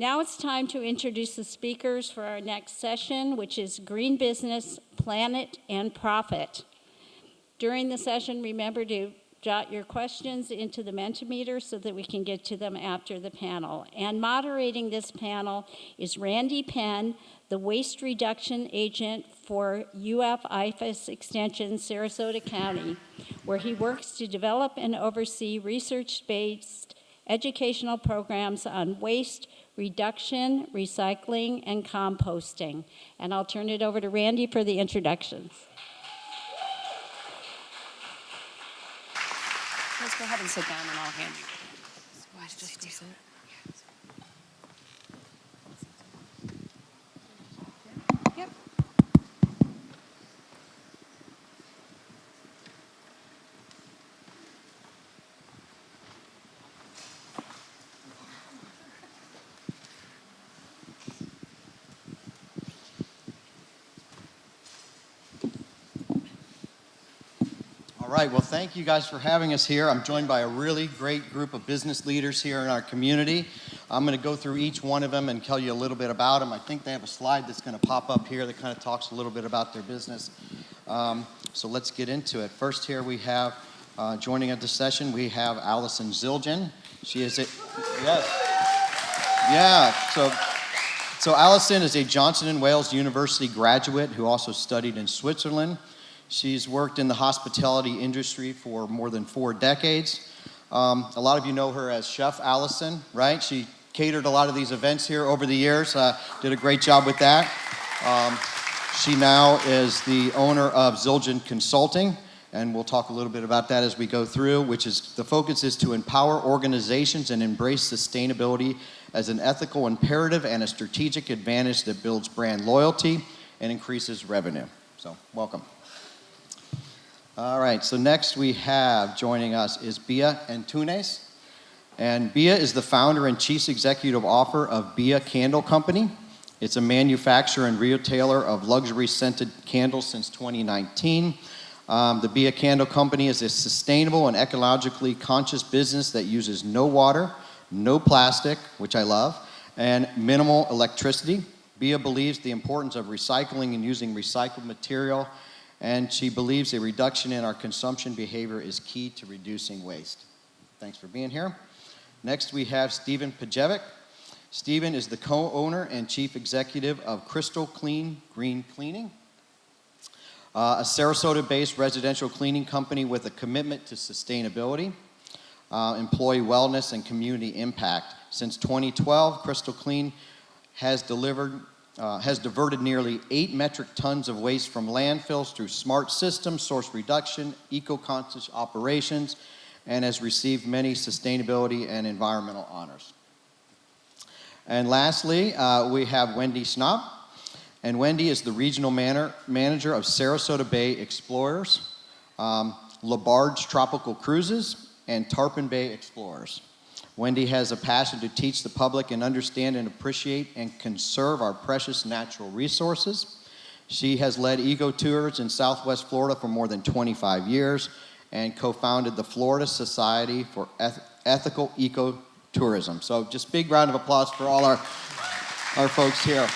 Now it's time to introduce the speakers for our next session, which is Green Business, Planet, and Profit. During the session, remember to jot your questions into the Mentimeter so that we can get to them after the panel. And moderating this panel is Randy Penn, the waste reduction agent for IFAS Extension, Sarasota County, where he works to develop and oversee research-based educational programs on waste reduction, recycling, and composting. And I'll turn it over to Randy for the introductions. Let's go ahead and sit down and I'll hand you. Yep. All right, well, thank you guys for having us here. I'm joined by a really great group of business leaders here in our community. I'm going to go through each one of them and tell you a little bit about them. I think they have a slide that's going to pop up here that kind of talks a little bit about their business. So let's get into it. First here we have, joining at the session, we have Alyson Zildjian. She is a, yes. Yeah, so Alyson is a Johnson & Wales University graduate who also studied in Switzerland. She's worked in the hospitality industry for more than 4 decades. A lot of you know her as Chef Alyson, right? She catered a lot of these events here over the years, did a great job with that. She now is the owner of Zildjian Consulting, and we'll talk a little bit about that as we go through, which is the focus is to empower organizations and embrace sustainability as an ethical imperative and a strategic advantage that builds brand loyalty and increases revenue. So, welcome. All right, so next we have joining us is Bia Antunes. And Bia is the founder and chief executive officer of Bia Candle Company. It's a manufacturer and retailer of luxury scented candles since 2019. The Bia Candle Company is a sustainable and ecologically conscious business that uses no water, no plastic, which I love, and minimal electricity. Bia believes the importance of recycling and using recycled material, and she believes a reduction in our consumption behavior is key to reducing waste. Thanks for being here. Next, we have Stephen Pajevic. Stephen is the co-owner and chief executive of Crystal Clean Green Cleaning, a Sarasota-based residential cleaning company with a commitment to sustainability, employee wellness, and community impact. Since 2012, Crystal Clean has diverted nearly 8 metric tons of waste from landfills through smart systems, source reduction, eco-conscious operations, and has received many sustainability and environmental honors. And lastly, we have Wendy Schnapp. And Wendy is the regional manager of Sarasota Bay Explorers, LaBarge Tropical Cruises, and Tarpon Bay Explorers. Wendy has a passion to teach the public and understand and appreciate and conserve our precious natural resources. She has led eco-tours in Southwest Florida for more than 25 years and co-founded the Florida Society for Ethical Ecotourism. So just big round of applause for all our folks here.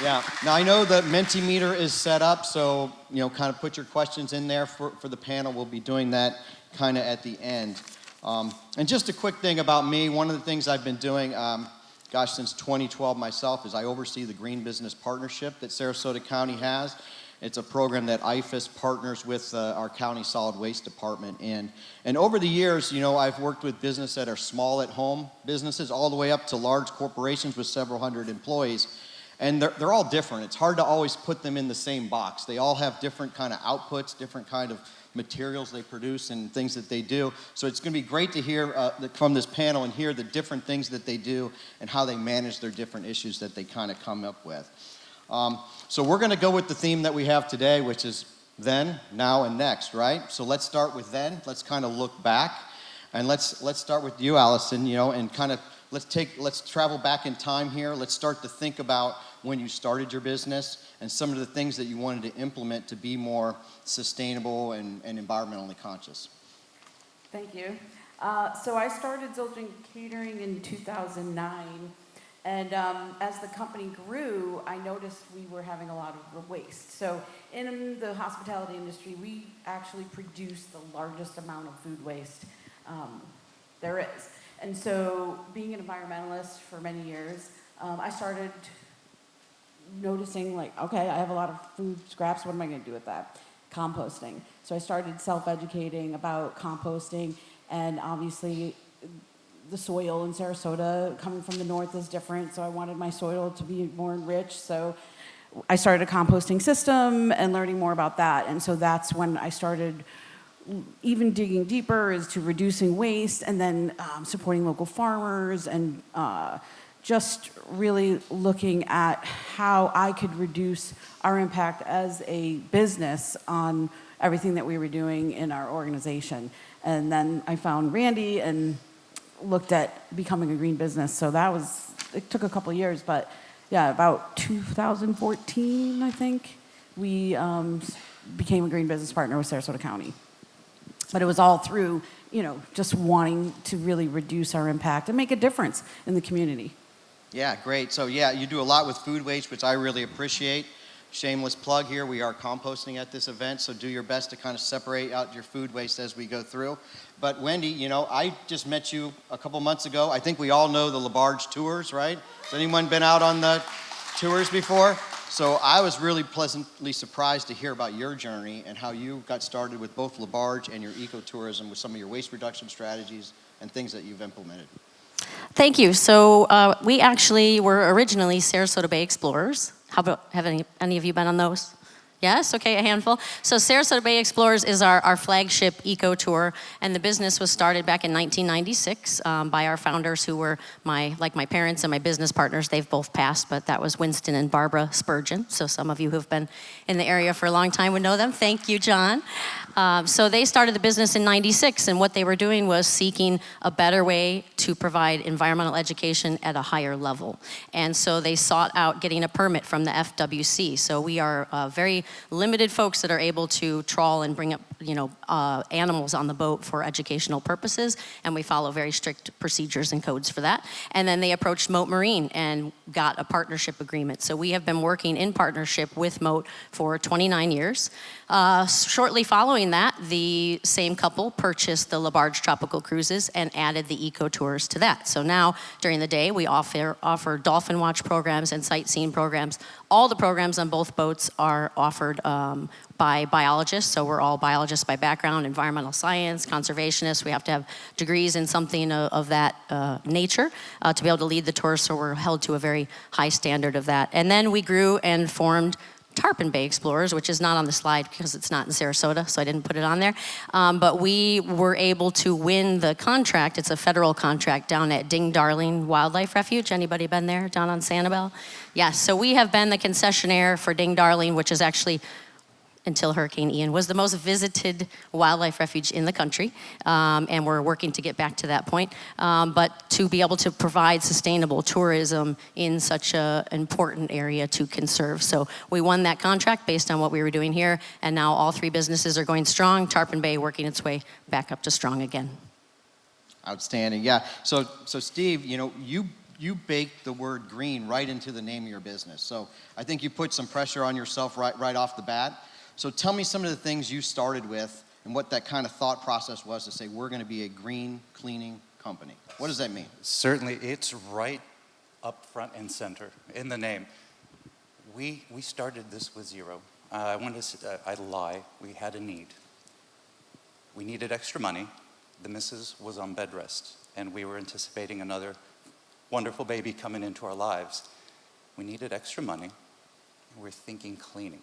Yeah, now I know the Mentimeter is set up, so kind of put your questions in there for the panel. We'll be doing that kind of at the end. And just a quick thing about me, one of the things I've been doing, since 2012 myself, is I oversee the Green Business Partnership that Sarasota County has. It's a program that IFAS partners with our county solid waste department in. And over the years, I've worked with businesses that are small at-home businesses all the way up to large corporations with several hundred employees. And they're all different. It's hard to always put them in the same box. They all have different kind of outputs, different kind of materials they produce and things that they do. So it's going to be great to hear from this panel and hear the different things that they do and how they manage their different issues that they kind of come up with. So we're going to go with the theme that we have today, which is then, now, and next, right? So let's start with then. Let's kind of look back. And let's start with you, Alyson, and kind of let's travel back in time here. Let's start to think about when you started your business and some of the things that you wanted to implement to be more sustainable and environmentally conscious. Thank you. So I started Zildjian Catering in 2009, and as the company grew, I noticed we were having a lot of waste. So in the hospitality industry, we actually produce the largest amount of food waste there is. And so being an environmentalist for many years, I started noticing like, okay, I have a lot of food scraps, what am I gonna do with that? Composting. So I started self-educating about composting, and obviously the soil in Sarasota coming from the north is different, so I wanted my soil to be more enriched. So I started a composting system and learning more about that. And so that's when I started even digging deeper as to reducing waste, and then supporting local farmers, and just really looking at how I could reduce our impact as a business on everything that we were doing in our organization. And then I found Randy and looked at becoming a green business. So it took a couple of years, but yeah, about 2014, I think, we became a green business partner with Sarasota County. But it was all through, just wanting to really reduce our impact and make a difference in the community. Yeah, great. So yeah, you do a lot with food waste, which I really appreciate. Shameless plug here, we are composting at this event, so do your best to kind of separate out your food waste as we go through. But Wendy, I just met you a couple months ago. I think we all know the LaBarge tours, right? Has anyone been out on the tours before? So I was really pleasantly surprised to hear about your journey and how you got started with both LaBarge and your ecotourism with some of your waste reduction strategies and things that you've implemented. Thank you. So we actually were originally Sarasota Bay Explorers. How about, have any of you been on those? Yes? Okay, a handful. So Sarasota Bay Explorers is our flagship eco tour, and the business was started back in 1996 by our founders who were my parents and my business partners. They've both passed, but that was Winston and Barbara Spurgeon. So some of you who have been in the area for a long time would know them. Thank you, John. So they started the business in 96, and what they were doing was seeking a better way to provide environmental education at a higher level. And so they sought out getting a permit from the FWC. So we are very limited folks that are able to trawl and bring up, animals on the boat for educational purposes, and we follow very strict procedures and codes for that. And then they approached Moat Marine and got a partnership agreement. So we have been working in partnership with Moat for 29 years. Shortly following that, the same couple purchased the LaBarge Tropical Cruises and added the eco tours to that. So now, during the day, we offer dolphin watch programs and sightseeing programs. All the programs on both boats are offered by biologists, so we're all biologists by background, environmental science, conservationists. We have to have degrees in something of that nature to be able to lead the tour, so we're held to a very high standard of that. And then we grew and formed Tarpon Bay Explorers, which is not on the slide because it's not in Sarasota, so I didn't put it on there. But we were able to win the contract. It's a federal contract down at Ding Darling Wildlife Refuge. Anybody been there down on Sanibel? Yes, so we have been the concessionaire for Ding Darling, which is actually, until Hurricane Ian, was the most visited wildlife refuge in the country, and we're working to get back to that point. But to be able to provide sustainable tourism in such an important area to conserve. So we won that contract based on what we were doing here, and now all three businesses are going strong. Tarpon Bay working its way back up to strong again. Outstanding, yeah. So Steve, you baked the word green right into the name of your business. So I think you put some pressure on yourself right off the bat. So tell me some of the things you started with and what that kind of thought process was to say we're going to be a green cleaning company. What does that mean? Certainly, it's right up front and center in the name. We started this with zero. I lie. We had a need. We needed extra money. The missus was on bed rest, and we were anticipating another wonderful baby coming into our lives. We needed extra money, and we're thinking cleaning.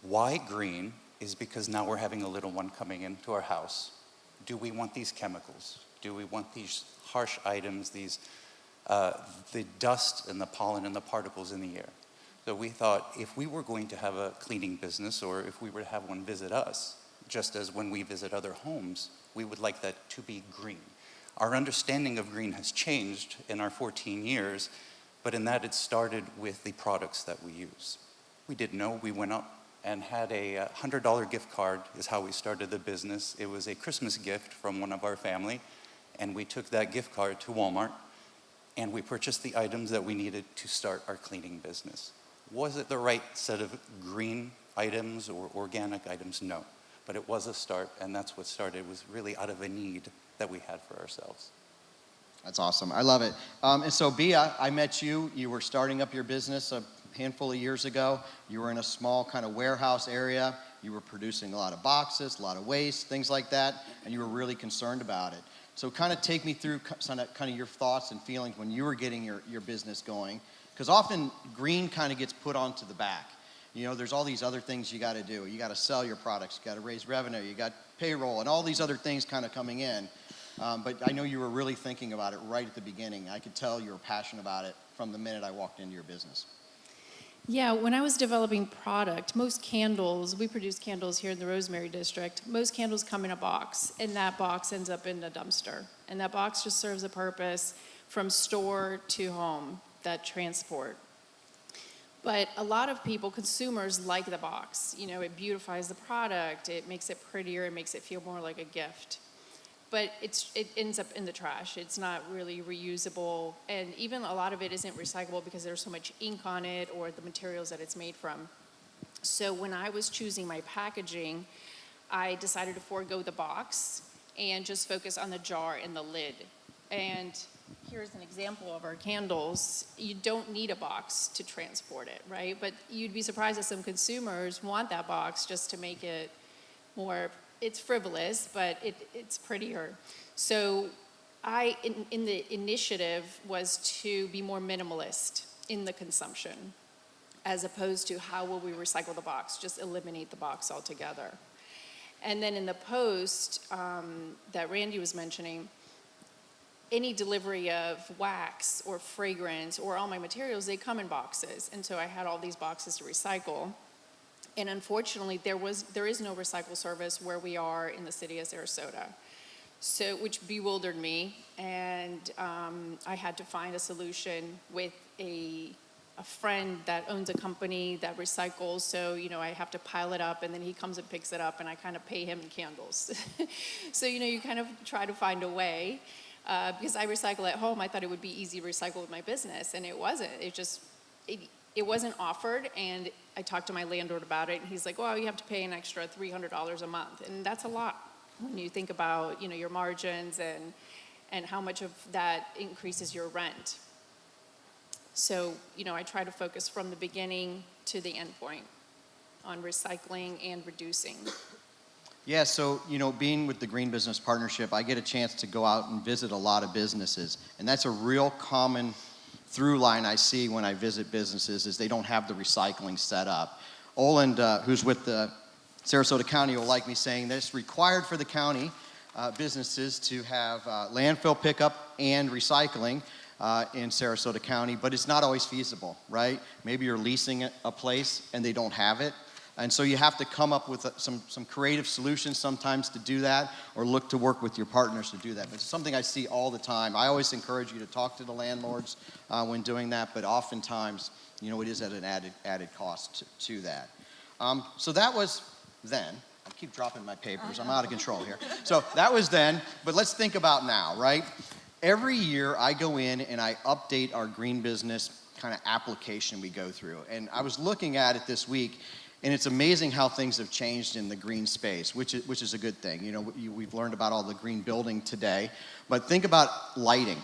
Why green is because now we're having a little one coming into our house. Do we want these chemicals? Do we want these harsh items, the dust and the pollen and the particles in the air? So we thought if we were going to have a cleaning business, or if we were to have one visit us, just as when we visit other homes, we would like that to be green. Our understanding of green has changed in our 14 years, but in that it started with the products that we use. We didn't know. We went out and had a $100 gift card is how we started the business. It was a Christmas gift from one of our family, and we took that gift card to Walmart, and we purchased the items that we needed to start our cleaning business. Was it the right set of green items or organic items? No, but it was a start, and that's what started. It was really out of a need that we had for ourselves. That's awesome. I love it. And so, Bia, I met you. You were starting up your business a handful of years ago. You were in a small kind of warehouse area. You were producing a lot of boxes, a lot of waste, things like that, and you were really concerned about it. So kind of take me through kind of your thoughts and feelings when you were getting your business going. Because often green kind of gets put onto the back. You know, there's all these other things you got to do. You got to sell your products. You got to raise revenue. You got payroll and all these other things kind of coming in. But I know you were really thinking about it right at the beginning. I could tell you were passionate about it from the minute I walked into your business. Yeah, when I was developing product, most candles, we produce candles here in the Rosemary District, most candles come in a box, and that box ends up in a dumpster. And that box just serves a purpose from store to home, that transport. But a lot of people, consumers, like the box. You know, it beautifies the product, it makes it prettier, it makes it feel more like a gift. But it ends up in the trash. It's not really reusable, and even a lot of it isn't recyclable because there's so much ink on it or the materials that it's made from. So when I was choosing my packaging, I decided to forego the box and just focus on the jar and the lid. And here's an example of our candles. You don't need a box to transport it, right? But you'd be surprised that some consumers want that box just to make it more. It's frivolous, but it's prettier. So in the initiative was to be more minimalist in the consumption, as opposed to how will we recycle the box, just eliminate the box altogether. And then in the post that Randy was mentioning, any delivery of wax or fragrance or all my materials, they come in boxes. And so I had all these boxes to recycle. And unfortunately, there is no recycle service where we are in the city of Sarasota, so which bewildered me. And I had to find a solution with a friend that owns a company that recycles. So you know, I have to pile it up, and then he comes and picks it up, and I kind of pay him in candles. So you know, you kind of try to find a way. Because I recycle at home, I thought it would be easy to recycle with my business, and it wasn't. It wasn't offered, and I talked to my landlord about it, and he's like, well, you have to pay an extra $300 a month, and that's a lot when you think about, you know, your margins and how much of that increases your rent. So, you know, I try to focus from the beginning to the end point on recycling and reducing. Yeah, so, you know, being with the Green Business Partnership, I get a chance to go out and visit a lot of businesses, and that's a real common through line I see when I visit businesses is they don't have the recycling set up. Oland, who's with the Sarasota County, will like me saying that it's required for the county businesses to have landfill pickup and recycling in Sarasota County, but it's not always feasible, right? Maybe you're leasing a place and they don't have it. And so you have to come up with some creative solutions sometimes to do that, or look to work with your partners to do that. But it's something I see all the time. I always encourage you to talk to the landlords when doing that, but oftentimes, you know, it is at an added cost to that. So that was then. I keep dropping my papers. I'm out of control here. So that was then, but let's think about now, right? Every year I go in and I update our green business kind of application we go through. And I was looking at it this week, and it's amazing how things have changed in the green space, which is a good thing. You know, we've learned about all the green building today, but think about lighting.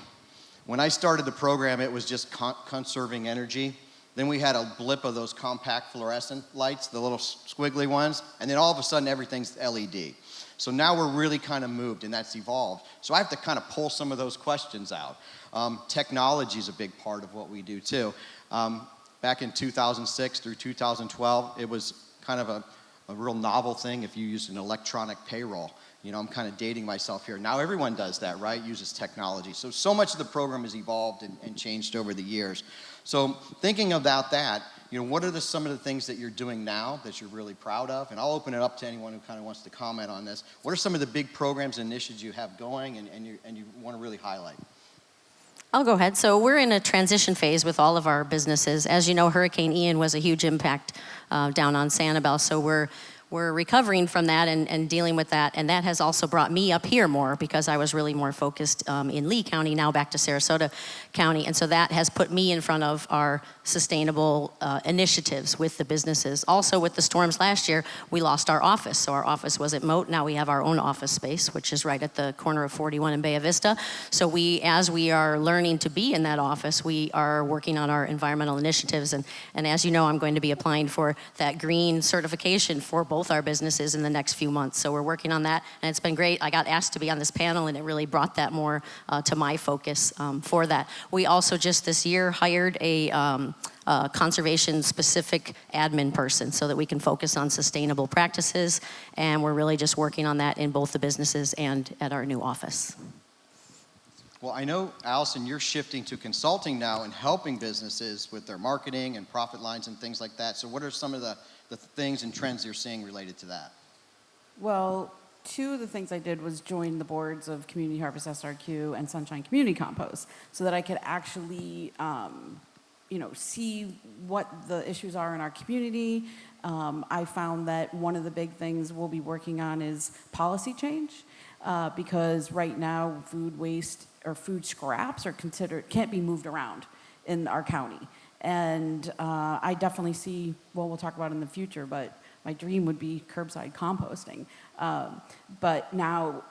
When I started the program, it was just conserving energy. Then we had a blip of those compact fluorescent lights, the little squiggly ones, and then all of a sudden everything's LED. So now we're really kind of moved, and that's evolved. So I have to kind of pull some of those questions out. Technology is a big part of what we do too. Back in 2006 through 2012, it was kind of a real novel thing if you used an electronic payroll. You know, I'm kind of dating myself here. Now everyone does that, right? Uses technology. So much of the program has evolved and changed over the years. So thinking about that, you know, what are some of the things that you're doing now that you're really proud of? And I'll open it up to anyone who kind of wants to comment on this. What are some of the big programs and initiatives you have going and you want to really highlight? I'll go ahead. So we're in a transition phase with all of our businesses. As you know, Hurricane Ian was a huge impact down on Sanibel. So we're recovering from that and dealing with that. And that has also brought me up here more because I was really more focused in Lee County, now back to Sarasota County. And so that has put me in front of our sustainable initiatives with the businesses. Also with the storms last year, we lost our office. So our office was at Moat. Now we have our own office space, which is right at the corner of 41 and Bay Vista. So as we are learning to be in that office, we are working on our environmental initiatives. And as you know, I'm going to be applying for that green certification for both our businesses in the next few months. So we're working on that, and it's been great. I got asked to be on this panel, and it really brought that more to my focus for that. We also just this year hired a conservation-specific admin person so that we can focus on sustainable practices, and we're really just working on that in both the businesses and at our new office. Well, I know, Alyson, you're shifting to consulting now and helping businesses with their marketing and profit lines and things like that. So what are some of the things and trends you're seeing related to that? Well, two of the things I did was join the boards of Community Harvest SRQ and Sunshine Community Compost so that I could actually see what the issues are in our community. I found that one of the big things we'll be working on is policy change because right now food waste or food scraps are can't be moved around in our county. And I definitely see, well, we'll talk about it in the future, but my dream would be curbside composting. But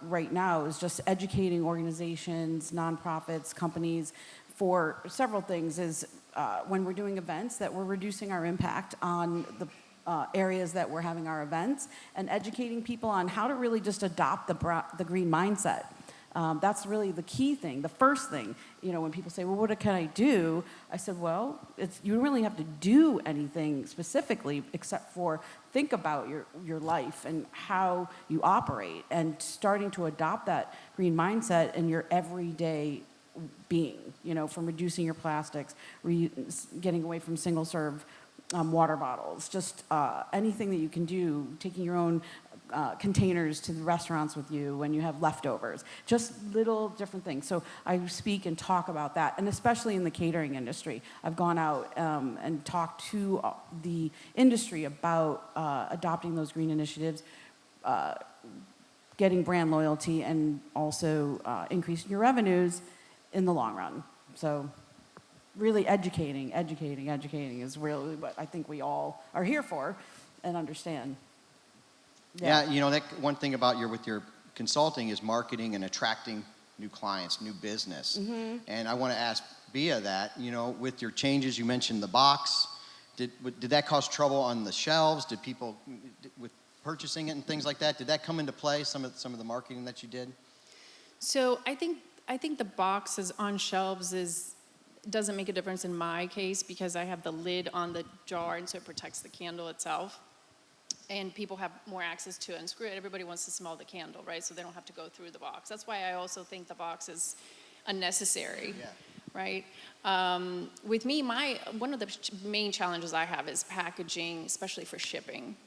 right now is just educating organizations, nonprofits, companies for several things is when we're doing events that we're reducing our impact on the areas that we're having our events and educating people on how to really just adopt the green mindset. That's really the key thing, the first thing. When people say, well, what can I do? I said, well, you don't really have to do anything specifically except for think about your life and how you operate and starting to adopt that green mindset in your everyday being, from reducing your plastics, getting away from single-serve water bottles, just anything that you can do, taking your own containers to the restaurants with you when you have leftovers, just little different things. So I speak and talk about that, and especially in the catering industry. I've gone out and talked to the industry about adopting those green initiatives, getting brand loyalty, and also increasing your revenues in the long run. So really educating is really what I think we all are here for and understand. Yeah, that one thing about with your consulting is marketing and attracting new clients, new business. Mm-hmm. And I want to ask Bia that, with your changes, you mentioned the box. Did that cause trouble on the shelves? Did people, with purchasing it and things like that, did that come into play, some of the marketing that you did? So I think the boxes on shelves doesn't make a difference in my case because I have the lid on the jar and so it protects the candle itself. And people have more access to it. And screw it, everybody wants to smell the candle, right? So they don't have to go through the box. That's why I also think the box is unnecessary, right? With me, one of the main challenges I have is packaging, especially for shipping.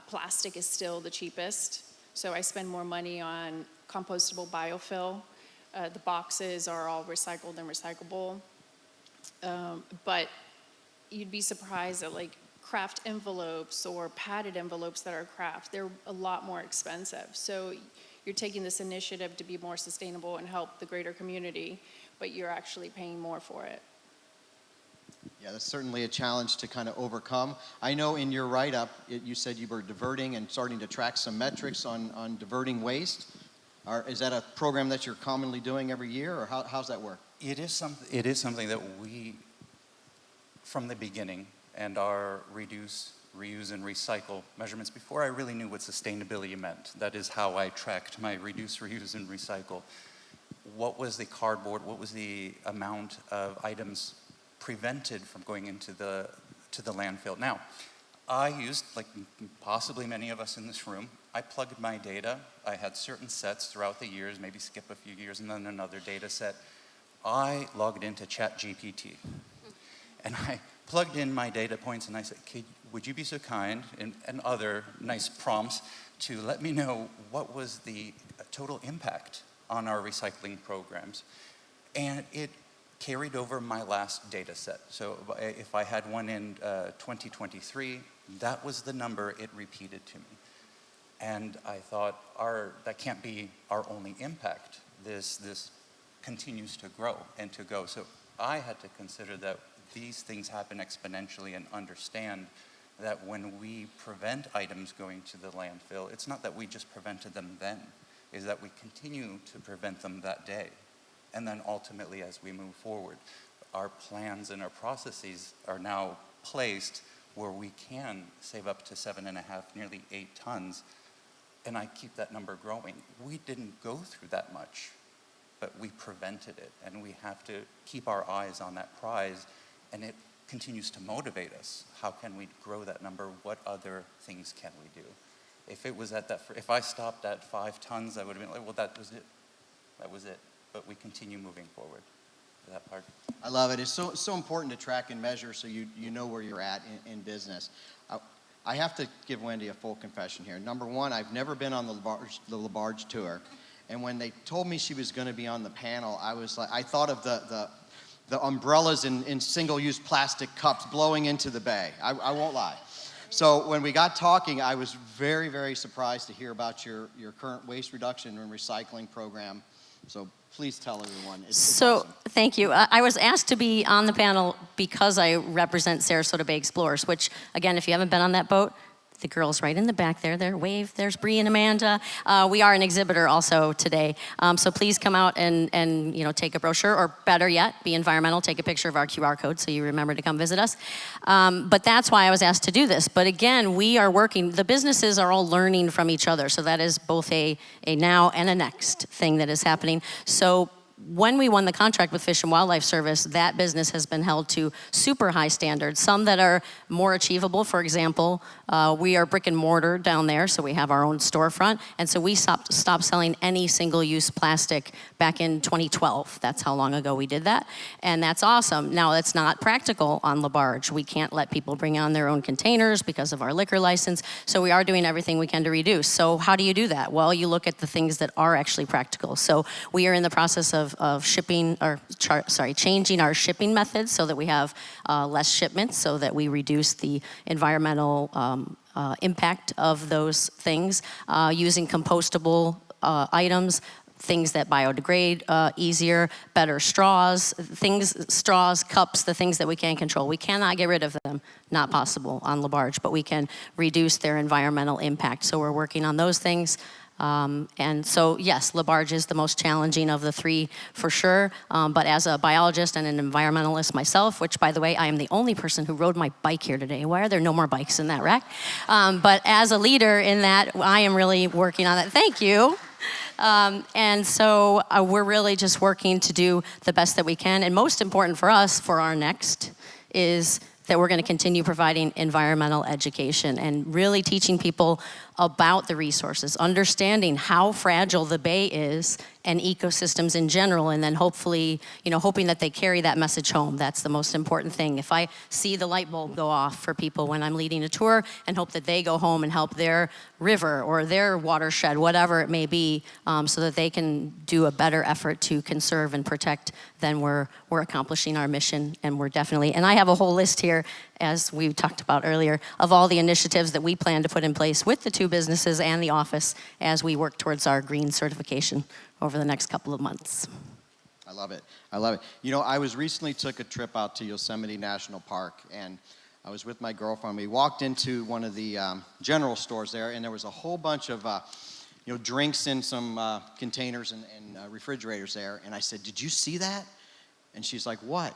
Plastic is still the cheapest, so I spend more money on compostable biofill. The boxes are all recycled and recyclable. But you'd be surprised at craft envelopes or padded envelopes that are craft, they're a lot more expensive. So you're taking this initiative to be more sustainable and help the greater community, but you're actually paying more for it. Yeah, that's certainly a challenge to kind of overcome. I know in your write-up, you said you were diverting and starting to track some metrics on diverting waste. Is that a program that you're commonly doing every year, or how's that work? It is something that we, from the beginning, and our reduce, reuse, and recycle measurements before I really knew what sustainability meant. That is how I tracked my reduce, reuse, and recycle. What was the cardboard? What was the amount of items prevented from going into the landfill? Now, I used, like possibly many of us in this room, I plugged my data. I had certain sets throughout the years, maybe skip a few years, and then another data set. I logged into ChatGPT, and I plugged in my data points, and I said, would you be so kind, and other nice prompts, to let me know what was the total impact on our recycling programs. And it carried over my last data set. So if I had one in 2023, that was the number it repeated to me. And I thought, that can't be our only impact. This continues to grow and to go. So I had to consider that these things happen exponentially and understand that when we prevent items going to the landfill, it's not that we just prevented them then, is that we continue to prevent them that day. And then ultimately, as we move forward, our plans and our processes are now placed where we can save up to 7.5, nearly 8 tons. And I keep that number growing. We didn't go through that much, but we prevented it. And we have to keep our eyes on that prize, and it continues to motivate us. How can we grow that number? What other things can we do? If it was at that, if I stopped at 5 tons, I would have been like, well, that was it. That was it. But we continue moving forward. That part. I love it. It's so important to track and measure so you know where you're at in business. I have to give Wendy a full confession here. Number one, I've never been on the LaBarge tour. And when they told me she was going to be on the panel, I was like, I thought of the umbrellas in single-use plastic cups blowing into the bay. I won't lie. So when we got talking, I was very, very surprised to hear about your current waste reduction and recycling program. So please tell everyone. It's awesome. Thank you. I was asked to be on the panel because I represent Sarasota Bay Explorers, which, again, if you haven't been on that boat, the girls right in the back there, they're wave. There's Bree and Amanda. We are an exhibitor also today. So please come out and take a brochure, or better yet, be environmental, take a picture of our QR code so you remember to come visit us. But that's why I was asked to do this. But again, we are working, the businesses are all learning from each other. So that is both a now and a next thing that is happening. So when we won the contract with Fish and Wildlife Service, that business has been held to super high standards, some that are more achievable. For example, we are brick and mortar down there, so we have our own storefront, and so we stopped selling any single-use plastic back in 2012. That's how long ago we did that, and that's awesome. Now, it's not practical on LaBarge. We can't let people bring on their own containers because of our liquor license, so we are doing everything we can to reduce. So how do you do that? Well, you look at the things that are actually practical. So we are in the process of changing our shipping methods so that we have less shipments, so that we reduce the environmental impact of those things, using compostable items, things that biodegrade easier, better straws, cups, the things that we can control. We cannot get rid of them, not possible on LaBarge, but we can reduce their environmental impact. So we're working on those things. And so, yes, LaBarge is the most challenging of the three for sure. But as a biologist and an environmentalist myself, which, by the way, I am the only person who rode my bike here today. Why are there no more bikes in that rack? But as a leader in that, I am really working on that. Thank you. And so we're really just working to do the best that we can. And most important for us, for our next, is that we're going to continue providing environmental education and really teaching people about the resources, understanding how fragile the bay is and ecosystems in general, and then hopefully, hoping that they carry that message home. That's the most important thing. If I see the light bulb go off for people when I'm leading a tour, and hope that they go home and help their river or their watershed, whatever it may be, so that they can do a better effort to conserve and protect, then we're accomplishing our mission, and we're definitely, and I have a whole list here, as we talked about earlier, of all the initiatives that we plan to put in place with the two businesses and the office as we work towards our green certification over the next couple of months. I love it. I love it. I recently took a trip out to Yosemite National Park, and I was with my girlfriend. We walked into one of the general stores there, and there was a whole bunch of drinks in some containers and refrigerators there. And I said, "Did you see that?" And she's like, "What?"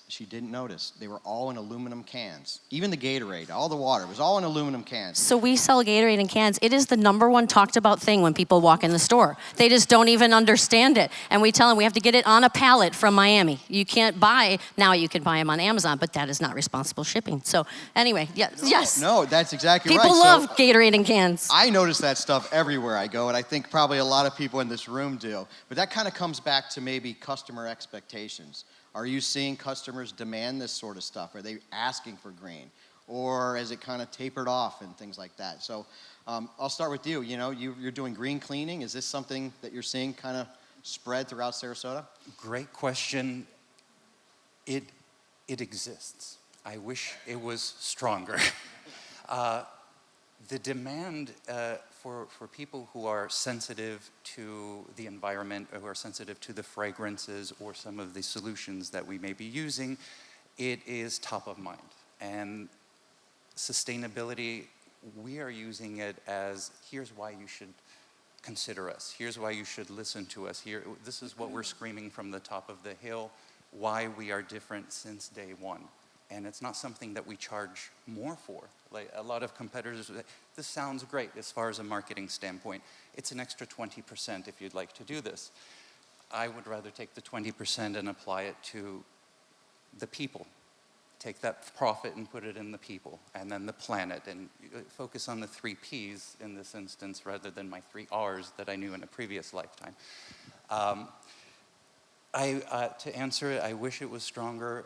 She didn't notice. They were all in aluminum cans. Even the Gatorade, all the water, was all in aluminum cans. So we sell Gatorade in cans. It is the #1 talked about thing when people walk in the store. They just don't even understand it. And we tell them we have to get it on a pallet from Miami. You can't buy, now you can buy them on Amazon, but that is not responsible shipping. So anyway, yes. No, that's exactly people right. People love Gatorade in cans. I notice that stuff everywhere I go, and I think probably a lot of people in this room do. But that kind of comes back to maybe customer expectations. Are you seeing customers demand this sort of stuff? Are they asking for green? Or is it kind of tapered off and things like that? So I'll start with you. You're doing green cleaning. Is this something that you're seeing kind of spread throughout Sarasota? Great question. It exists. I wish it was stronger. The demand for people who are sensitive to the environment, or who are sensitive to the fragrances or some of the solutions that we may be using, it is top of mind. And sustainability, we are using it as, here's why you should consider us. Here's why you should listen to us. This is what we're screaming from the top of the hill, why we are different since day one. And it's not something that we charge more for. Like a lot of competitors, this sounds great as far as a marketing standpoint. It's an extra 20% if you'd like to do this. I would rather take the 20% and apply it to the people. Take that profit and put it in the people, and then the planet, and focus on the 3 Ps in this instance rather than my 3 Rs that I knew in a previous lifetime. To answer it, I wish it was stronger.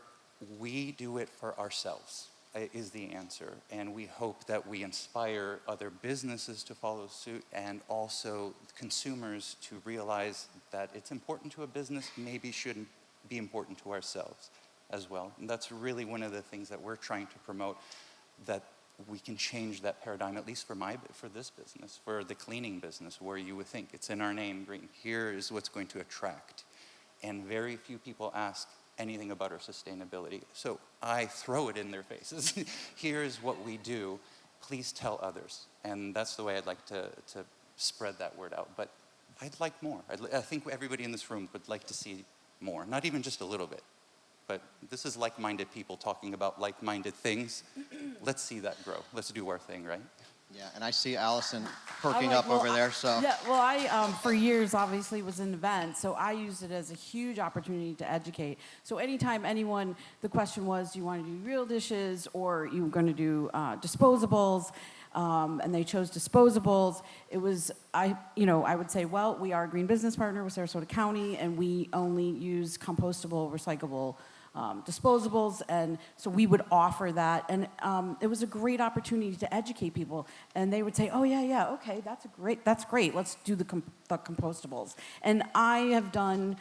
We do it for ourselves, is the answer. And we hope that we inspire other businesses to follow suit, and also consumers to realize that it's important to a business, maybe shouldn't be important to ourselves as well. And that's really one of the things that we're trying to promote, that we can change that paradigm, at least for this business, for the cleaning business, where you would think it's in our name, green. Here is what's going to attract. And very few people ask anything about our sustainability. So I throw it in their faces. Here's what we do. Please tell others. And that's the way I'd like to spread that word out. But I'd like more. I think everybody in this room would like to see more. Not even just a little bit. But this is like-minded people talking about like-minded things. Let's see that grow. Let's do our thing, right? Yeah, and I see Alyson perking up over there, so. Yeah, well, I, for years, obviously, was in events, so I used it as a huge opportunity to educate. So anytime the question was, do you want to do real dishes, or you were going to do disposables, and they chose disposables, it was, I would say, well, we are a green business partner with Sarasota County, and we only use compostable, recyclable disposables, and so we would offer that, and it was a great opportunity to educate people, and they would say, oh yeah, okay, that's great, let's do the compostables. And I have done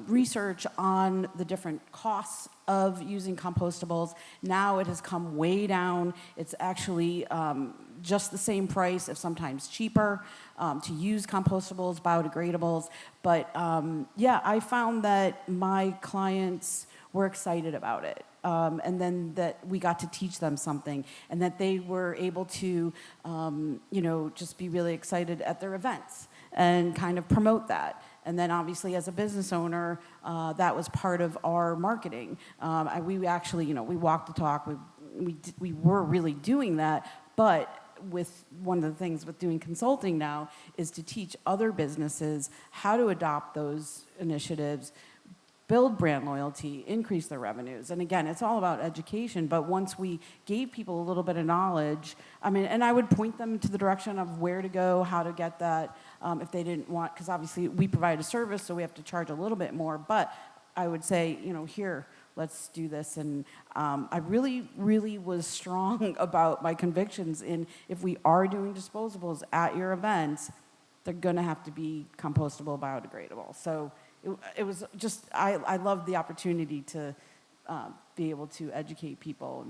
research on the different costs of using compostables. Now it has come way down. It's actually just the same price, if sometimes cheaper, to use compostables, biodegradables. But yeah, I found that my clients were excited about it. And then that we got to teach them something, and that they were able to, just be really excited at their events and kind of promote that. And then obviously as a business owner, that was part of our marketing. We actually, we walked the talk, we were really doing that, but with one of the things with doing consulting now is to teach other businesses how to adopt those initiatives, build brand loyalty, increase their revenues. And again, it's all about education, but once we gave people a little bit of knowledge, and I would point them to the direction of where to go, how to get that, if they didn't want, because obviously we provide a service, so we have to charge a little bit more, but I would say, here, let's do this. And I really, really was strong about my convictions in, if we are doing disposables at your events, they're gonna have to be compostable, biodegradable. So it was just, I loved the opportunity to be able to educate people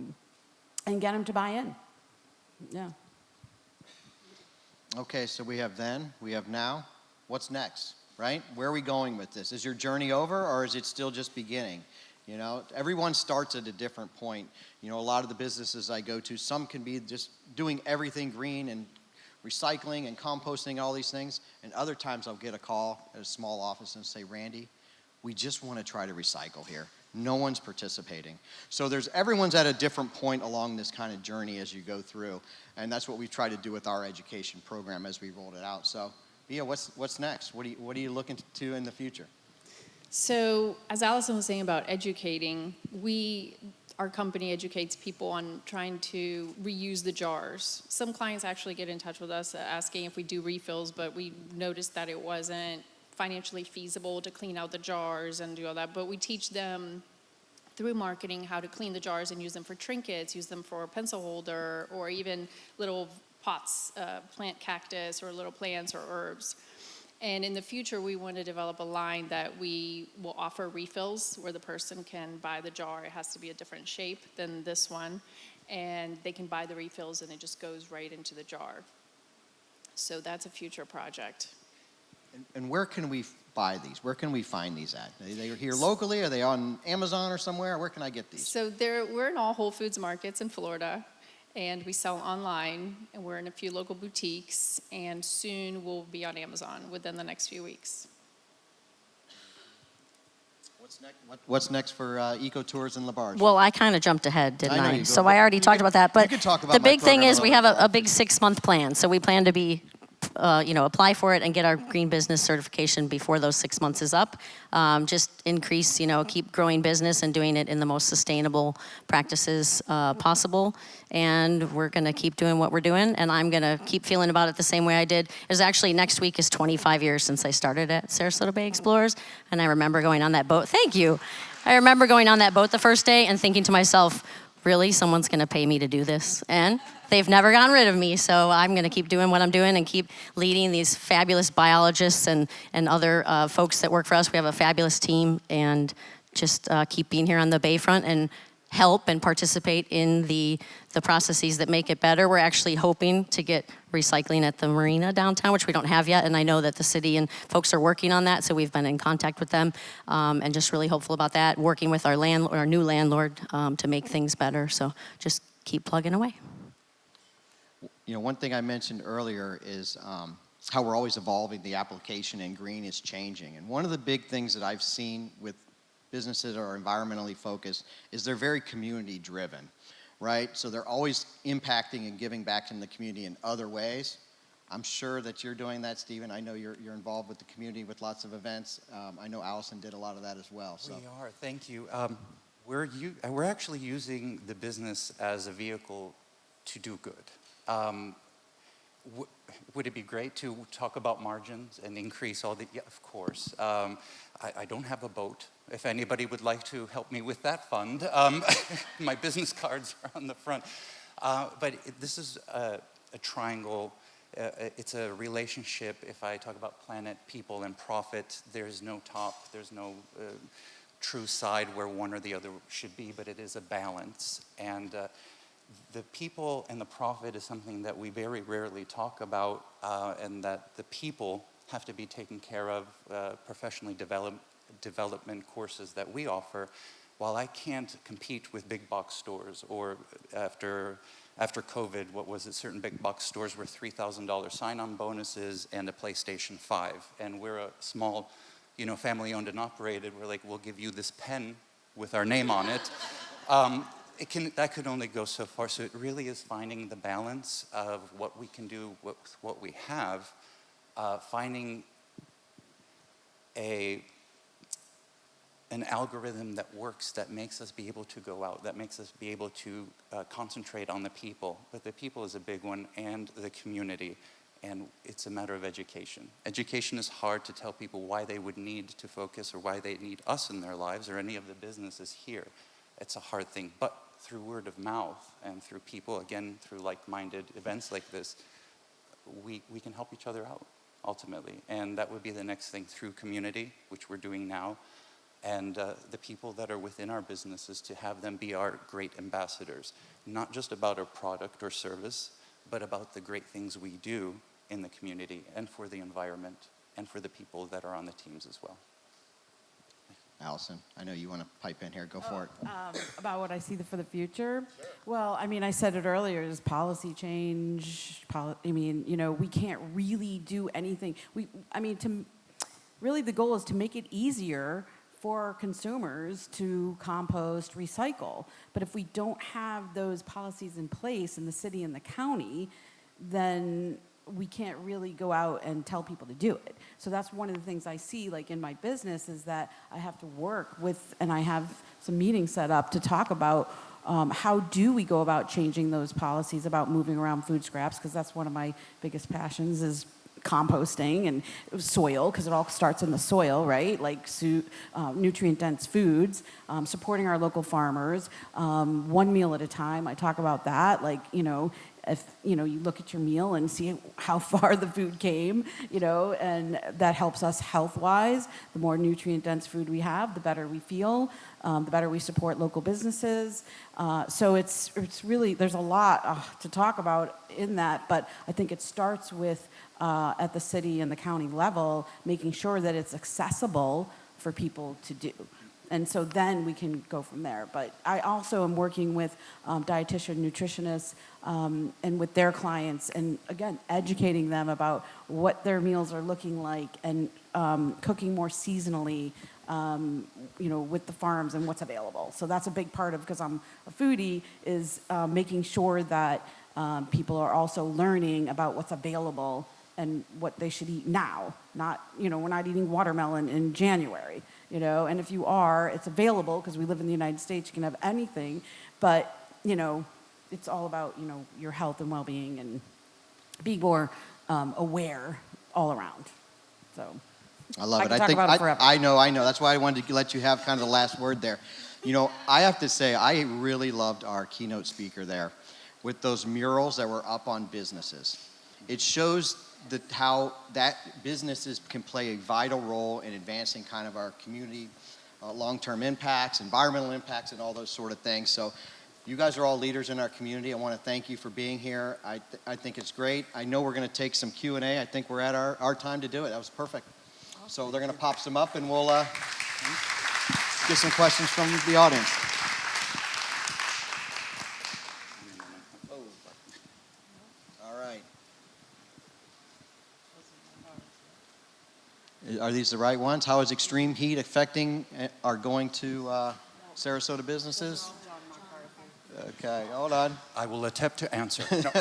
and get them to buy in. Yeah. Okay, so we have then, we have now. What's next, right? Where are we going with this? Is your journey over, or is it still just beginning? Everyone starts at a different point. A lot of the businesses I go to, some can be just doing everything green and recycling and composting, all these things. And other times I'll get a call at a small office and say, Randy, we just want to try to recycle here. No one's participating. So everyone's at a different point along this kind of journey as you go through. And that's what we try to do with our education program as we rolled it out. So, Bia, what's next? What are you looking to in the future? So, as Alyson was saying about educating, our company educates people on trying to reuse the jars. Some clients actually get in touch with us asking if we do refills, but we noticed that it wasn't financially feasible to clean out the jars and do all that. But we teach them through marketing how to clean the jars and use them for trinkets, use them for a pencil holder, or even little pots, plant cactus or little plants or herbs. And in the future, we want to develop a line that we will offer refills where the person can buy the jar. It has to be a different shape than this one. And they can buy the refills and it just goes right into the jar. So that's a future project. And where can we buy these? Where can we find these at? Are they here locally? Are they on Amazon or somewhere? Where can I get these? So we're in all Whole Foods markets in Florida, and we sell online, and we're in a few local boutiques, and soon we'll be on Amazon within the next few weeks. What's next for Eco Tours in LaBarge? Well, I kind of jumped ahead, didn't I know I? you go, So but I already you talked can- about that. But you can talk about the my big thing program is a we little have bit a big 6-month plan. So we plan to be, apply for it and get our green business certification before those 6 months is up. Just increase, keep growing business and doing it in the most sustainable practices possible. And we're going to keep doing what we're doing. And I'm going to keep feeling about it the same way I did. It's actually next week is 25 years since I started at Sarasota Bay Explorers. And I remember going on that boat. Thank you. I remember going on that boat the first day and thinking to myself, really, someone's going to pay me to do this? And they've never gotten rid of me, so I'm going to keep doing what I'm doing and keep leading these fabulous biologists and other folks that work for us. We have a fabulous team, and just keep being here on the Bayfront and help and participate in the processes that make it better. We're actually hoping to get recycling at the marina downtown, which we don't have yet, and I know that the city and folks are working on that, so we've been in contact with them, and just really hopeful about that, working with our new landlord to make things better. So just keep plugging away. One thing I mentioned earlier is how we're always evolving. The application in green is changing. And one of the big things that I've seen with businesses that are environmentally focused is they're very community driven, right? So they're always impacting and giving back in the community in other ways. I'm sure that you're doing that, Stephen. I know you're involved with the community with lots of events. I know Alyson did a lot of that as well. So. We are, thank you. We're actually using the business as a vehicle to do good. Would it be great to talk about margins and increase all the, yeah, of course. I don't have a boat. If anybody would like to help me with that fund, my business cards are on the front. But this is a triangle. It's a relationship. If I talk about planet, people, and profit, there's no top, there's no true side where one or the other should be, but it is a balance. And the people and the profit is something that we very rarely talk about, and that the people have to be taken care of. Professionally development courses that we offer, while I can't compete with big box stores, or after COVID, what was it, certain big box stores were $3,000 sign-on bonuses and a PlayStation 5, and we're a small, family owned and operated. We're like, we'll give you this pen with our name on it. That could only go so far. So it really is finding the balance of what we can do with what we have, finding an algorithm that works, that makes us be able to go out, that makes us be able to concentrate on the people. But the people is a big one, and the community. And it's a matter of education. Education is hard to tell people why they would need to focus, or why they need us in their lives, or any of the businesses here. It's a hard thing. But through word of mouth and through people, again, through like-minded events like this, we can help each other out, ultimately. And that would be the next thing, through community, which we're doing now, and the people that are within our businesses, to have them be our great ambassadors, not just about our product or service, but about the great things we do in the community and for the environment and for the people that are on the teams as well. Alyson, I know you want to pipe in here. Go for it. About what I see for the future. Sure. Well, I said it earlier, is policy change. We can't really do anything. Really the goal is to make it easier for consumers to compost, recycle. But if we don't have those policies in place in the city and the county, then we can't really go out and tell people to do it. So that's one of the things I see, like in my business, is that I have to work with, and I have some meetings set up to talk about how do we go about changing those policies about moving around food scraps, because that's one of my biggest passions, is composting and soil, because it all starts in the soil, right? Like nutrient-dense foods, supporting our local farmers, one meal at a time. I talk about that, if, you know, you look at your meal and see how far the food came, you know, and that helps us health-wise. The more nutrient-dense food we have, the better we feel, the better we support local businesses. So it's really, there's a lot to talk about in that, but I think it starts with, at the city and the county level, making sure that it's accessible for people to do. And so then we can go from there. But I also am working with dietitian, nutritionists, and with their clients, and again, educating them about what their meals are looking like, and cooking more seasonally, you know, with the farms and what's available. So that's a big part of, because I'm a foodie, is making sure that people are also learning about what's available and what they should eat now. Not, you know, we're not eating watermelon in January, you know, and if you are, it's available, because we live in the United States, you can have anything, but, you know, it's all about, you know, your health and well-being, and being more aware all around. So I love I it. can talk about it forever. I know. That's why I wanted to let you have kind of the last word there. You know, I have to say, I really loved our keynote speaker there with those murals that were up on businesses. It shows how that businesses can play a vital role in advancing kind of our community long-term impacts, environmental impacts, and all those sort of things. So you guys are all leaders in our community. I want to thank you for being here. I think it's great. I know we're going to take some Q&A. I think we're at our time to do it. That was perfect. So they're going to pop some up, and we'll get some questions from the audience. All right. Are these the right ones? How is extreme heat affecting our going to Sarasota businesses? Okay, hold on. I will attempt to answer. No.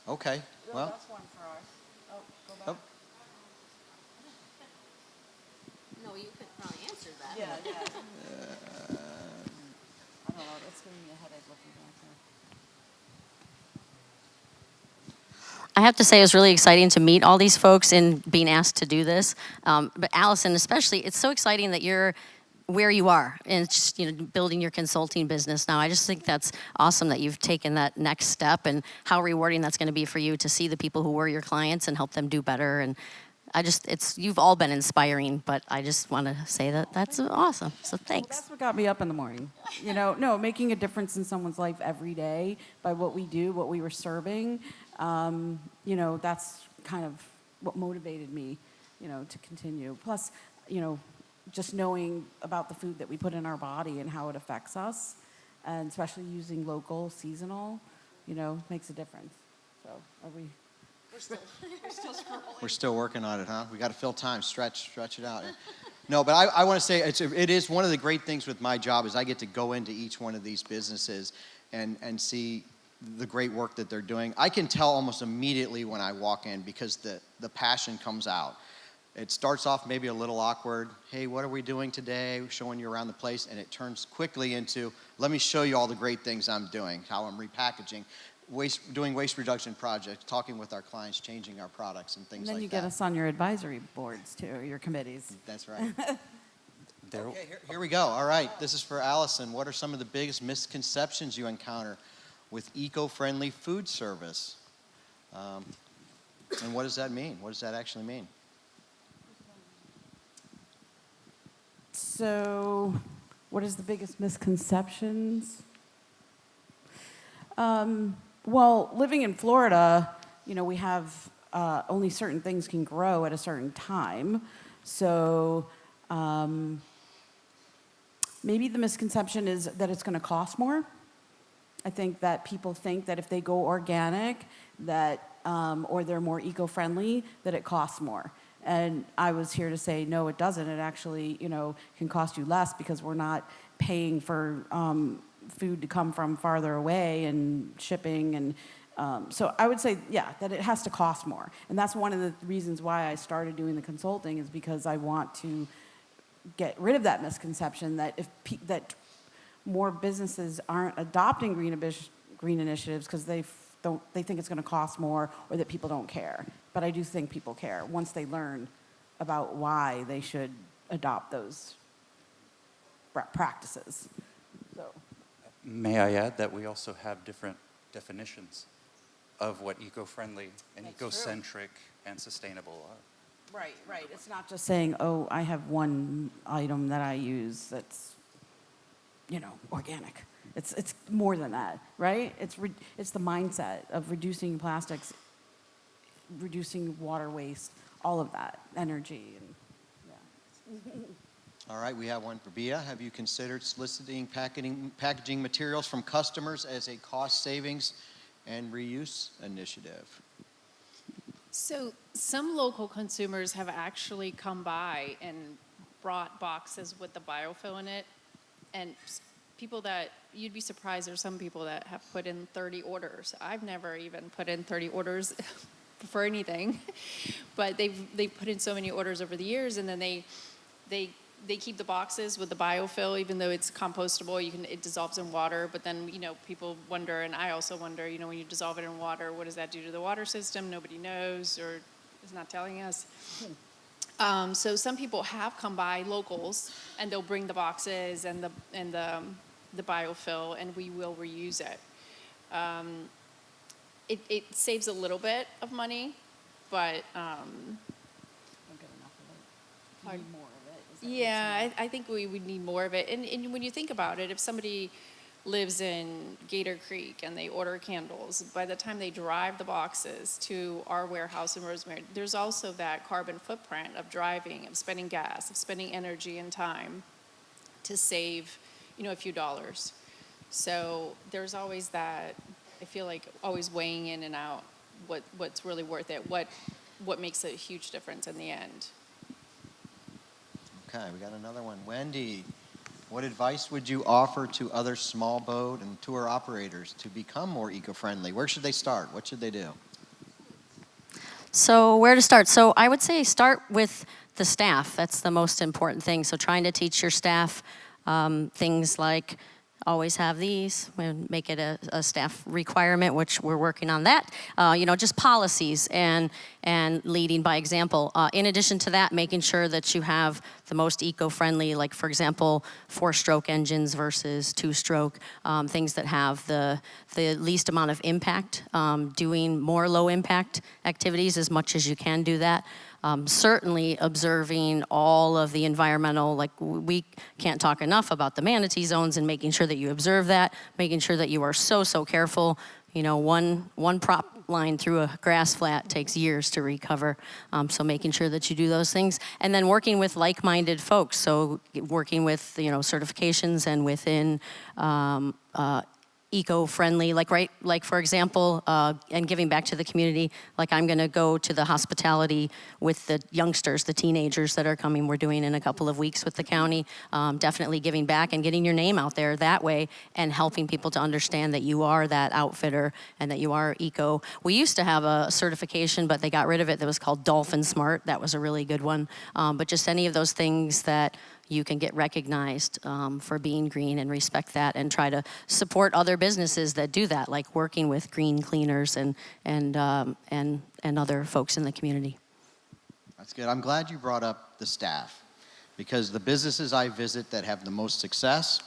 Okay, well. That's one for us. Oh, go back. Oh. No, you could probably answer that. Yeah. I don't know, it's giving me a headache looking back there. I have to say, it was really exciting to meet all these folks and being asked to do this. But Alyson, especially, it's so exciting that you're where you are and just, you know, building your consulting business now. I just think that's awesome that you've taken that next step, and how rewarding that's going to be for you to see the people who were your clients and help them do better. And you've all been inspiring, but I just want to say that that's awesome. So thanks. Well, that's what got me up in the morning. You know, no, making a difference in someone's life every day by what we do, what we were serving. You know, that's kind of what motivated me, you know, to continue. Plus, you know, just knowing about the food that we put in our body and how it affects us, and especially using local, seasonal, you know, makes a difference. So are we? We're still working on it, huh? We got to fill time, stretch it out. No, but I want to say it is one of the great things with my job is I get to go into each one of these businesses and see the great work that they're doing. I can tell almost immediately when I walk in, because the passion comes out. It starts off maybe a little awkward. Hey, what are we doing today? We're showing you around the place, and it turns quickly into, let me show you all the great things I'm doing, how I'm repackaging, doing waste reduction projects, talking with our clients, changing our products and things like that. And then you get us on your advisory boards too, your committees. That's right. Okay, here we go. All right, this is for Alyson. What are some of the biggest misconceptions you encounter with eco-friendly food service? And what does that mean? What does that actually mean? So, what is the biggest misconceptions? Well, living in Florida, you know, we have only certain things can grow at a certain time. So, maybe the misconception is that it's going to cost more. I think that people think that if they go organic, that or they're more eco-friendly, that it costs more. And I was here to say, no, it doesn't. It actually, you know, can cost you less, because we're not paying for food to come from farther away and shipping. And so I would say, yeah, that it has to cost more. And that's one of the reasons why I started doing the consulting, is because I want to get rid of that misconception that that more businesses aren't adopting green initiatives because they think it's going to cost more, or that people don't care. But I do think people care once they learn about why they should adopt those practices. So, May I add that we also have different definitions of what eco-friendly and That's true. ecocentric and sustainable are. right. It's not just saying, oh, I have one item that I use that's, organic. It's more than that, right? It's the mindset of reducing plastics, reducing water waste, all of that, energy, and yeah. All right, we have one for Bia. Have you considered soliciting packaging materials from customers as a cost savings and reuse initiative? So some local consumers have actually come by and brought boxes with the biofill in it. And people that, you'd be surprised, there's some people that have put in 30 orders. I've never even put in 30 orders for anything. But they've put in so many orders over the years, and then they keep the boxes with the biofill, even though it's compostable. It dissolves in water, but then people wonder, and I also wonder, when you dissolve it in water, what does that do to the water system? Nobody knows, or is not telling us. So some people have come by, locals, and they'll bring the boxes and the biofill, and we will reuse it. It saves a little bit of money, but yeah, I think we would need more of it. And when you think about it, if somebody lives in Gator Creek and they order candles, by the time they drive the boxes to our warehouse in Rosemary, there's also that carbon footprint of driving, of spending gas, of spending energy and time to save, a few dollars. So there's always that, I feel like, always weighing in and out what's really worth it, what makes a huge difference in the end. Okay, we got another one. Wendy, what advice would you offer to other small boat and tour operators to become more eco-friendly? Where should they start? What should they do? So where to start? So I would say start with the staff. That's the most important thing. So trying to teach your staff things like always have these, and make it a staff requirement, which we're working on that. Just policies and leading by example. In addition to that, making sure that you have the most eco-friendly, like for example, 4-stroke engines versus 2-stroke, things that have the least amount of impact, doing more low-impact activities as much as you can do that. Certainly observing all of the environmental, like we can't talk enough about the manatee zones, and making sure that you observe that, making sure that you are so careful. One prop line through a grass flat takes years to recover. So making sure that you do those things. And then working with like-minded folks. So working with, certifications and within eco-friendly, like for example, and giving back to the community, like I'm gonna go to the hospitality with the youngsters, the teenagers that are coming, we're doing in a couple of weeks with the county, definitely giving back and getting your name out there that way and helping people to understand that you are that outfitter and that you are eco. We used to have a certification, but they got rid of it, that was called Dolphin Smart. That was a really good one. But just any of those things that you can get recognized for being green, and respect that, and try to support other businesses that do that, like working with green cleaners and other folks in the community. That's good. I'm glad you brought up the staff, because the businesses I visit that have the most success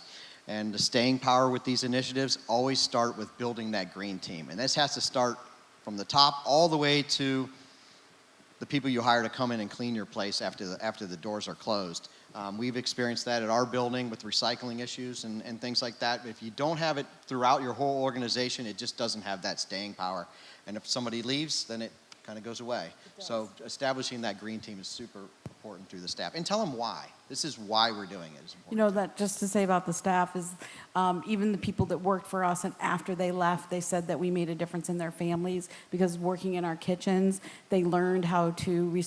and the staying power with these initiatives always start with building that green team. And this has to start from the top all the way to the people you hire to come in and clean your place after the doors are closed. We've experienced that at our building with recycling issues and things like that. If you don't have it throughout your whole organization, it just doesn't have that staying power. And if somebody leaves, then it kind of goes away. So establishing that green team is super important through the staff. And tell them why. This is why we're doing it. Is important. That just to say about the staff is even the people that worked for us, and after they left, they said that we made a difference in their families, because working in our kitchens, they learned how to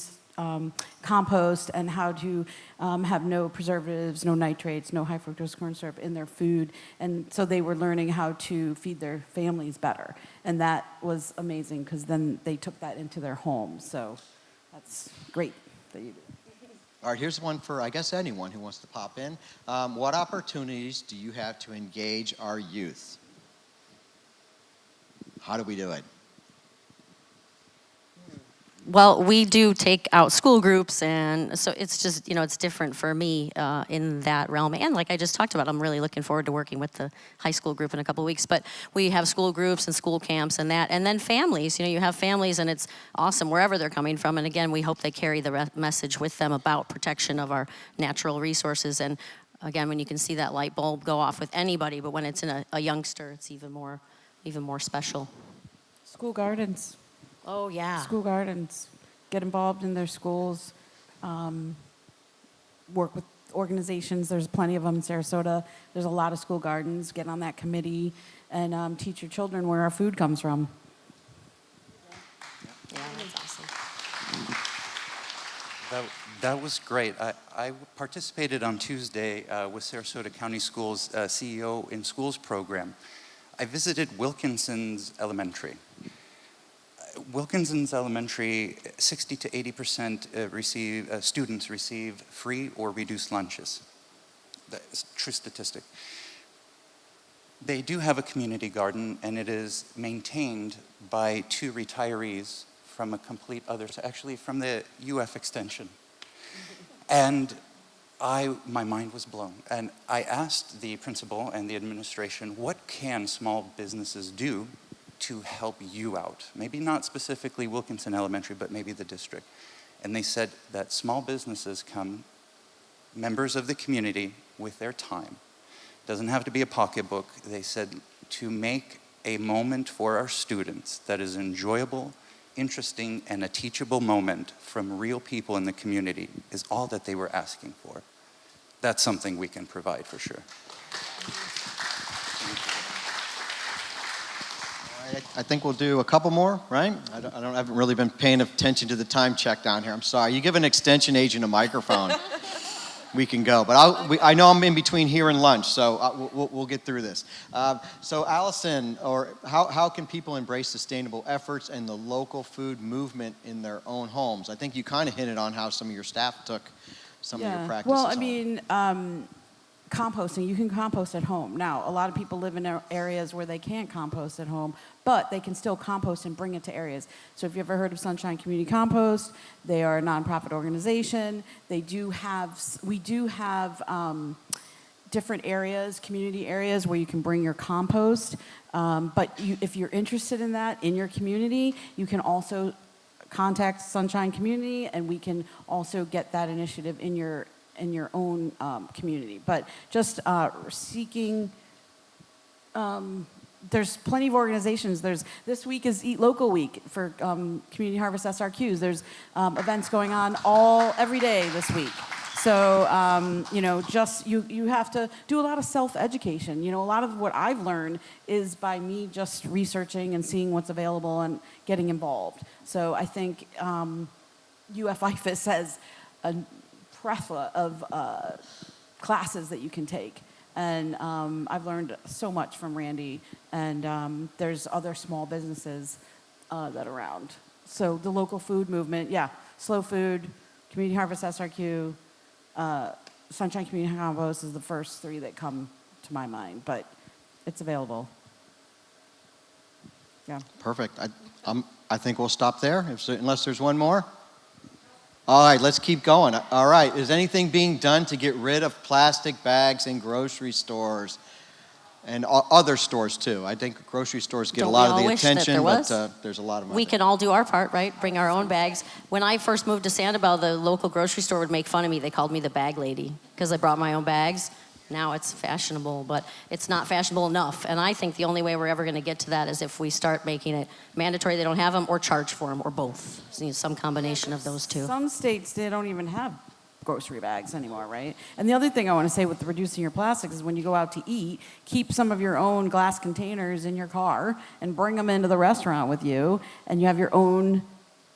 compost and how to have no preservatives, no nitrates, no high fructose corn syrup in their food. And so they were learning how to feed their families better. And that was amazing, because then they took that into their homes. So that's great that you do. All right, here's one for, I guess, anyone who wants to pop in. What opportunities do you have to engage our youth? How do we do it? Well, we do take out school groups, and so it's just, it's different for me in that realm. And like I just talked about, I'm really looking forward to working with the high school group in a couple of weeks. But we have school groups and school camps and that, and then families. You have families, and it's awesome wherever they're coming from. And again, we hope they carry the message with them about protection of our natural resources. And again, when you can see that light bulb go off with anybody, but when it's in a youngster, it's even more special. School gardens. Oh, yeah. School gardens. Get involved in their schools. Work with organizations. There's plenty of them in Sarasota. There's a lot of school gardens. Get on that committee and teach your children where our food comes from. Yeah, that's awesome. That was great. I participated on Tuesday with Sarasota County Schools CEO in Schools program. I visited Wilkinson's Elementary. Wilkinson's Elementary, 60 to 80% students receive free or reduced lunches. That's a true statistic. They do have a community garden, and it is maintained by 2 retirees from a complete other, actually from the UF extension. And my mind was blown. And I asked the principal and the administration, what can small businesses do to help you out? Maybe not specifically Wilkinson Elementary, but maybe the district. And they said that small businesses come, members of the community, with their time. Doesn't have to be a pocketbook. They said to make a moment for our students that is enjoyable, interesting, and a teachable moment from real people in the community is all that they were asking for. That's something we can provide for sure. I think we'll do a couple more, right? I haven't really been paying attention to the time check down here. I'm sorry. You give an extension agent a microphone, we can go. But I know I'm in between here and lunch, so we'll get through this. So Alyson, how can people embrace sustainable efforts and the local food movement in their own homes? I think you kind of hinted on how some of your staff took some of your practices. Well, I mean, composting, you can compost at home. Now, a lot of people live in areas where they can't compost at home, but they can still compost and bring it to areas. So if you've ever heard of Sunshine Community Compost, they are a nonprofit organization. We do have different areas, community areas where you can bring your compost. But if you're interested in that in your community, you can also contact Sunshine Community, and we can also get that initiative in your own community. But just seeking, there's plenty of organizations. This week is Eat Local Week for Community Harvest SRQs. There's events going on every day this week. So, you have to do a lot of self-education. A lot of what I've learned is by me just researching and seeing what's available and getting involved. So I think IFAS has a plethora of classes that you can take. And I've learned so much from Randy, and there's other small businesses that are around. So the local food movement, Slow Food, Community Harvest SRQ, Sunshine Community Compost is the first 3 that come to my mind, but it's available. Yeah. Perfect. I think we'll stop there, unless there's one more. All right, let's keep going. All right, is anything being done to get rid of plastic bags in grocery stores and other stores too? I think grocery stores get a lot of the attention, but there's a lot of We can all do our part, right? Bring our own bags. When I first moved to Sanibel, the local grocery store would make fun of me. They called me the bag lady because I brought my own bags. Now it's fashionable, but it's not fashionable enough. And I think the only way we're ever going to get to that is if we start making it mandatory they don't have them, or charge for them, or both. So, some combination of those two. Some states, they don't even have grocery bags anymore, right? And the other thing I want to say with reducing your plastics is when you go out to eat, keep some of your own glass containers in your car and bring them into the restaurant with you, and you have your own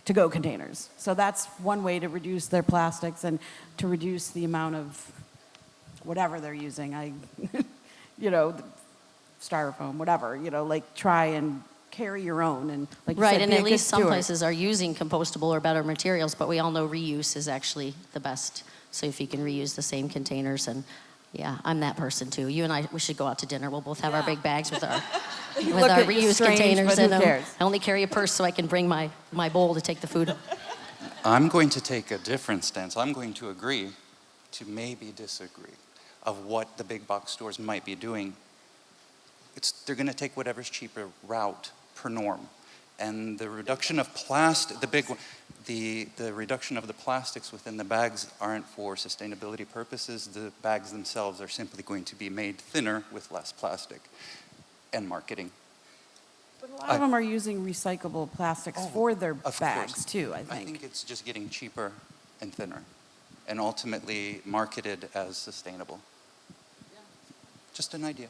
to-go containers. So that's one way to reduce their plastics and to reduce the amount of whatever they're using. Styrofoam, whatever, try and carry your own. And like you right, said, and be a at good least some steward. places are using compostable or better materials, but we all know reuse is actually the best. So if you can reuse the same containers, and yeah, I'm that person too. You and I, we should go out to dinner. We'll both have our big bags with our Look at you reuse strange, containers but who in them. cares? I only carry a purse so I can bring my bowl to take the food. I'm going to take a different stance. I'm going to agree to maybe disagree of what the big box stores might be doing. They're going to take whatever's cheaper route per norm. And the reduction of plastic, the reduction of the plastics within the bags aren't for sustainability purposes. The bags themselves are simply going to be made thinner with less plastic and marketing. But a lot of them are using recyclable plastics for their Of bags course. too, I I think. think it's just getting cheaper and thinner and ultimately marketed as sustainable. Just an idea.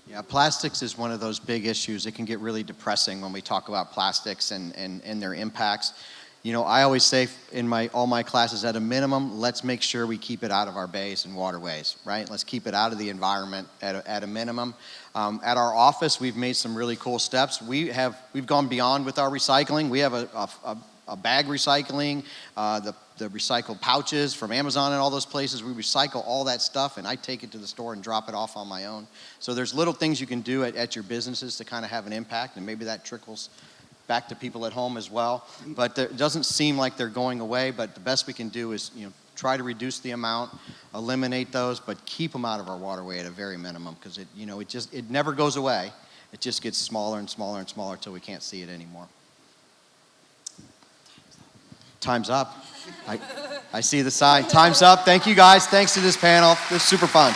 Yeah, plastics is one of those big issues. It can get really depressing when we talk about plastics and their impacts. You know, I always say in all my classes, at a minimum, let's make sure we keep it out of our bays and waterways, right? Let's keep it out of the environment at a minimum. At our office, we've made some really cool steps. We've gone beyond with our recycling. We have a bag recycling, the recycled pouches from Amazon and all those places. We recycle all that stuff, and I take it to the store and drop it off on my own. So there's little things you can do at your businesses to kind of have an impact, and maybe that trickles back to people at home as well. But it doesn't seem like they're going away, but the best we can do is, you know, try to reduce the amount, eliminate those, but keep them out of our waterway at a very minimum, because it never goes away. It just gets smaller and smaller and smaller until we can't see it anymore. Time's up. I see the sign. Time's up. Thank you guys. Thanks to this panel. This is super fun.